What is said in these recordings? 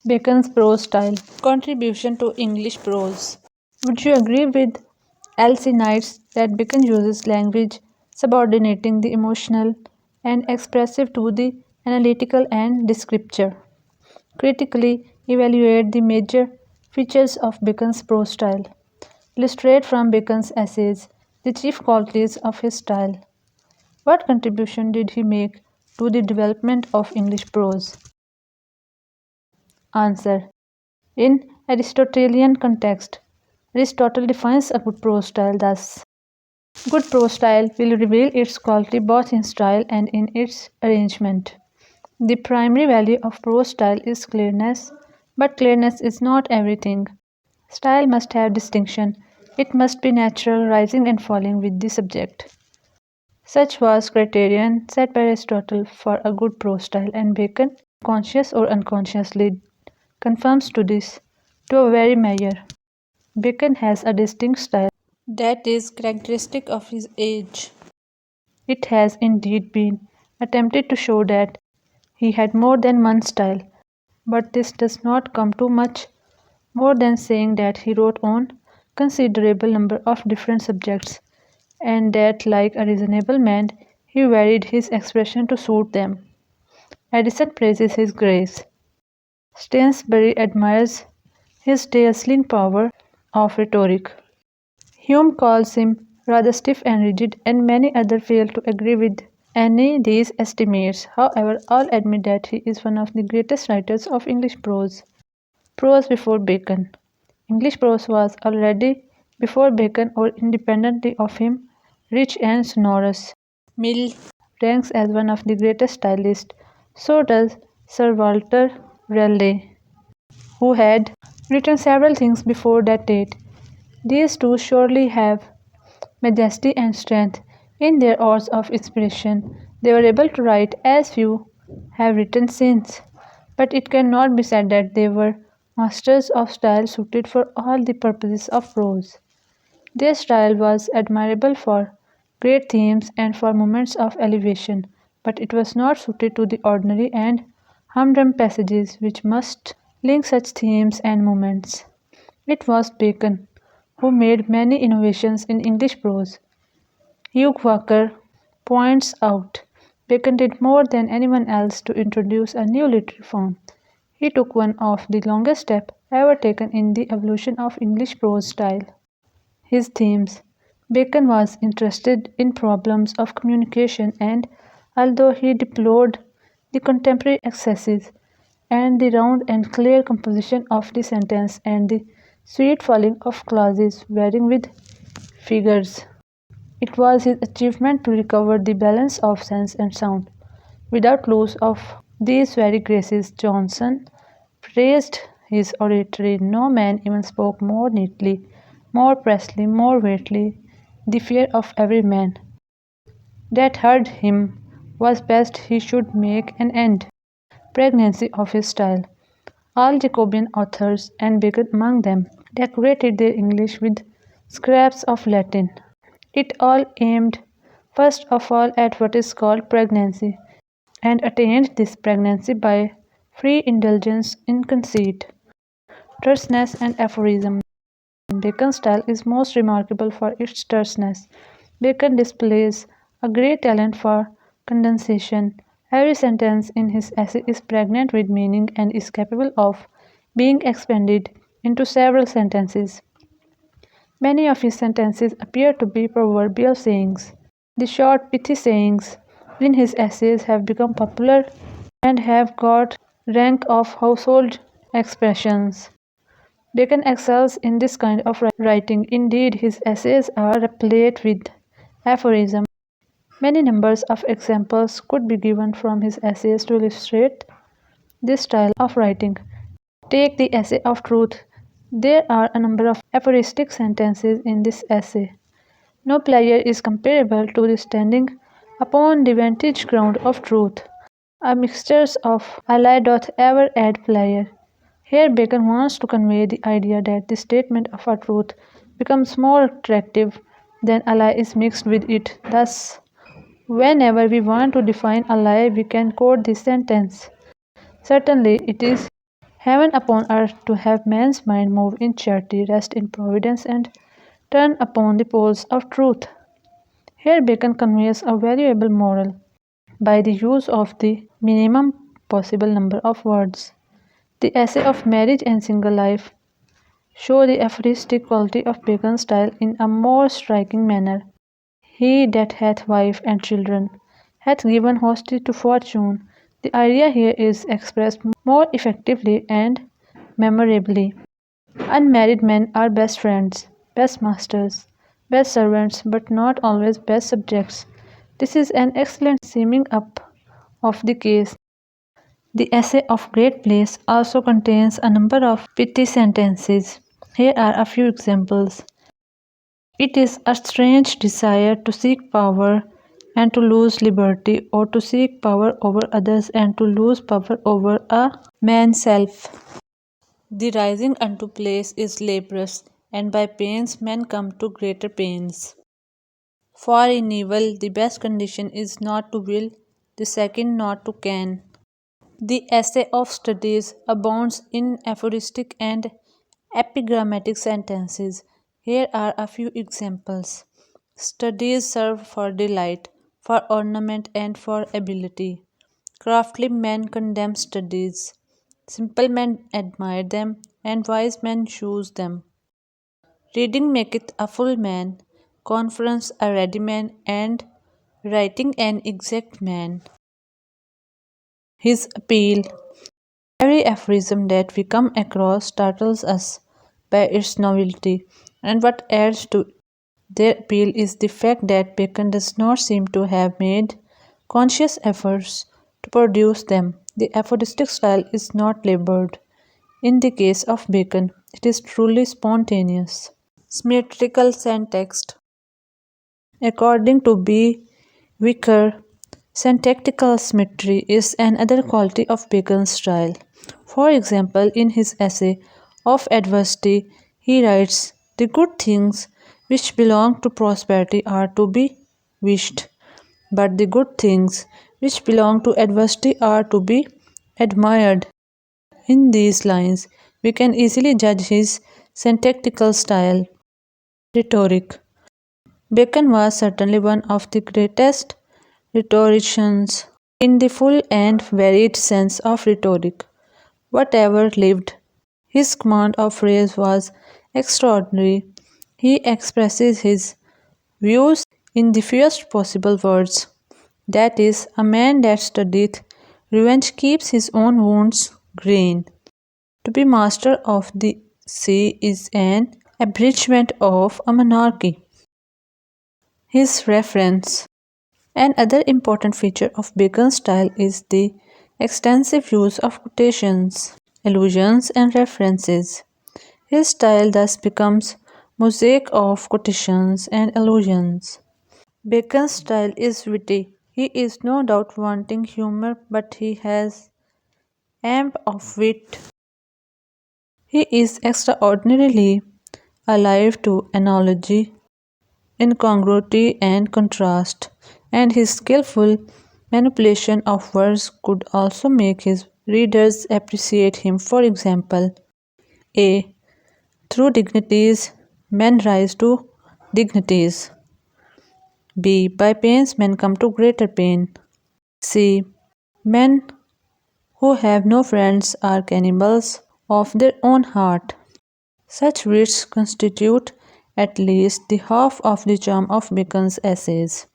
Bacon's prose style. Contribution to English prose. Would you agree with Elsie Knights that Bacon uses language subordinating the emotional and expressive to the analytical and descriptive? Critically evaluate the major features of Bacon's prose style. Illustrate from Bacon's essays the chief qualities of his style. What contribution did he make to the development of English prose? Answer. In Aristotelian context, Aristotle defines a good prose style thus: good prose style will reveal its quality both in style and in its arrangement. The primary value of prose style is clearness, but clearness is not everything. Style must have distinction. It must be natural, rising and falling with the subject. Such was criterion set by Aristotle for a good prose style, and Bacon, conscious or unconsciously, conforms to this to a very measure. Bacon has a distinct style that is characteristic of his age. It has indeed been attempted to show that he had more than one style, but this does not come to much more than saying that he wrote on considerable number of different subjects, and that, like a reasonable man, he varied his expression to suit them. Addison praises his grace. Stansbury admires his dazzling power of rhetoric. Hume calls him rather stiff and rigid, and many others fail to agree with any these estimates. However, all admit that he is one of the greatest writers of English prose. Prose before Bacon. English prose was already, before Bacon or independently of him, rich and sonorous. Mill ranks as one of the greatest stylists. So does Sir Walter Raleigh, who had written several things before that date. These two surely have majesty and strength in their hours of inspiration. They were able to write as few have written since, but it cannot be said that they were masters of style suited for all the purposes of prose. Their style was admirable for great themes and for moments of elevation, but it was not suited to the ordinary and humdrum passages which must link such themes and moments. It was Bacon who made many innovations in English prose. Hugh Walker points out Bacon did more than anyone else to introduce a new literary form. He took one of the longest steps ever taken in the evolution of English prose style. His themes. Bacon was interested in problems of communication, and although he deplored the contemporary excesses and the round and clear composition of the sentence and the sweet falling of clauses varying with figures, it was his achievement to recover the balance of sense and sound without loss of these very graces. Johnson praised his oratory. No man even spoke more neatly, more precisely, more weightily. The fear of every man that heard him was best he should make an end. Pregnancy of his style. All Jacobean authors, and Bacon among them, decorated their English with scraps of Latin. It all aimed first of all at what is called pregnancy, and attained this pregnancy by free indulgence in conceit, terseness, and aphorism. Bacon's style is most remarkable for its terseness. Bacon displays a great talent for condensation. Every sentence in his essay is pregnant with meaning and is capable of being expanded into several sentences. Many of his sentences appear to be proverbial sayings. The short, pithy sayings in his essays have become popular and have got rank of household expressions. Bacon excels in this kind of writing. Indeed, his essays are replete with aphorism. Many numbers of examples could be given from his essays to illustrate this style of writing. Take the essay of truth. There are a number of aphoristic sentences in this essay. No player is comparable to the standing upon the vantage ground of truth. A mixture of a lie doth ever add player. Here Bacon wants to convey the idea that the statement of a truth becomes more attractive when a lie is mixed with it. Thus, whenever we want to define a lie, we can quote this sentence. Certainly, it is Heaven upon earth to have man's mind move in charity, rest in providence, and turn upon the poles of truth. Here Bacon conveys a valuable moral by the use of the minimum possible number of words. The essay of marriage and single life show the aphoristic quality of Bacon's style in a more striking manner. He that hath wife and children hath given hostage to fortune. The idea here is expressed more effectively and memorably. Unmarried men are best friends, best masters, best servants, but not always best subjects. This is an excellent summing up of the case. The essay of Great Place also contains a number of pithy sentences. Here are a few examples. It is a strange desire to seek power and to lose liberty, or to seek power over others and to lose power over a man's self. The rising unto place is laborious, and by pains men come to greater pains. For in evil the best condition is not to will, the second not to can. The essay of studies abounds in aphoristic and epigrammatic sentences. Here are a few examples. Studies serve for delight, for ornament, and for ability. Crafty men condemn studies. Simple men admire them, and wise men choose them. Reading maketh a full man, conference a ready man, and writing an exact man. His appeal. Every aphorism that we come across startles us by its novelty, and what adds to their appeal is the fact that Bacon does not seem to have made conscious efforts to produce them. The aphoristic style is not labored. In the case of Bacon, it is truly spontaneous. Symmetrical syntax. According to B. Wicker, syntactical symmetry is another quality of Bacon's style. For example, in his essay of adversity, he writes, "The good things which belong to prosperity are to be wished, but the good things which belong to adversity are to be admired." In these lines, we can easily judge his syntactical style. Rhetoric. Bacon was certainly one of the greatest rhetoricians in the full and varied sense of rhetoric. Whatever lived, his command of phrase was extraordinary. He expresses his views in the fewest possible words. That is, a man that studieth revenge keeps his own wounds green. To be master of the sea is an abridgment of a monarchy. His reference. Another important feature of Bacon's style is the extensive use of quotations, allusions, and references. His style thus becomes mosaic of quotations and allusions. Bacon's style is witty. He is no doubt wanting humor, but he has amp of wit. He is extraordinarily alive to analogy, incongruity, and contrast, and his skillful manipulation of words could also make his readers appreciate him. For example, A. Through dignities, men rise to dignities. B. By pains, men come to greater pain. C. Men who have no friends are cannibals of their own heart. Such wits constitute at least the half of the charm of Bacon's essays.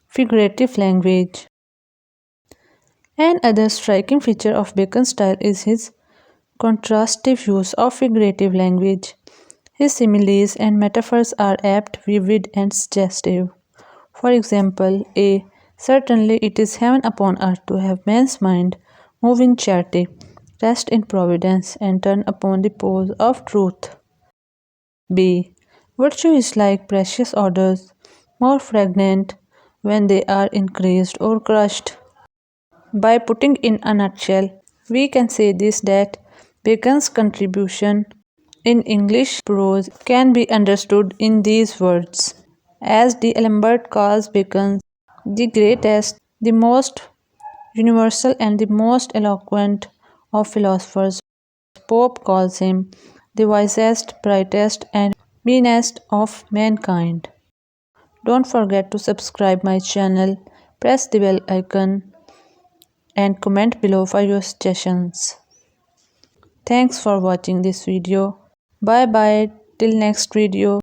Figurative language. Another striking feature of Bacon's style is his contrastive use of figurative language. His similes and metaphors are apt, vivid, and suggestive. For example, A. Certainly it is heaven upon earth to have man's mind move in charity, rest in providence, and turn upon the poles of truth. B. Virtue is like precious odors, more fragrant when they are increased or crushed. By putting in a nutshell, we can say this that Bacon's contribution in English prose can be understood in these words. As D'Alembert calls Bacon the greatest, the most universal, and the most eloquent of philosophers. Pope calls him the wisest, brightest, and meanest of mankind. Don't forget to subscribe my channel, press the bell icon and comment below for your suggestions. Thanks for watching this video. Bye bye till next video.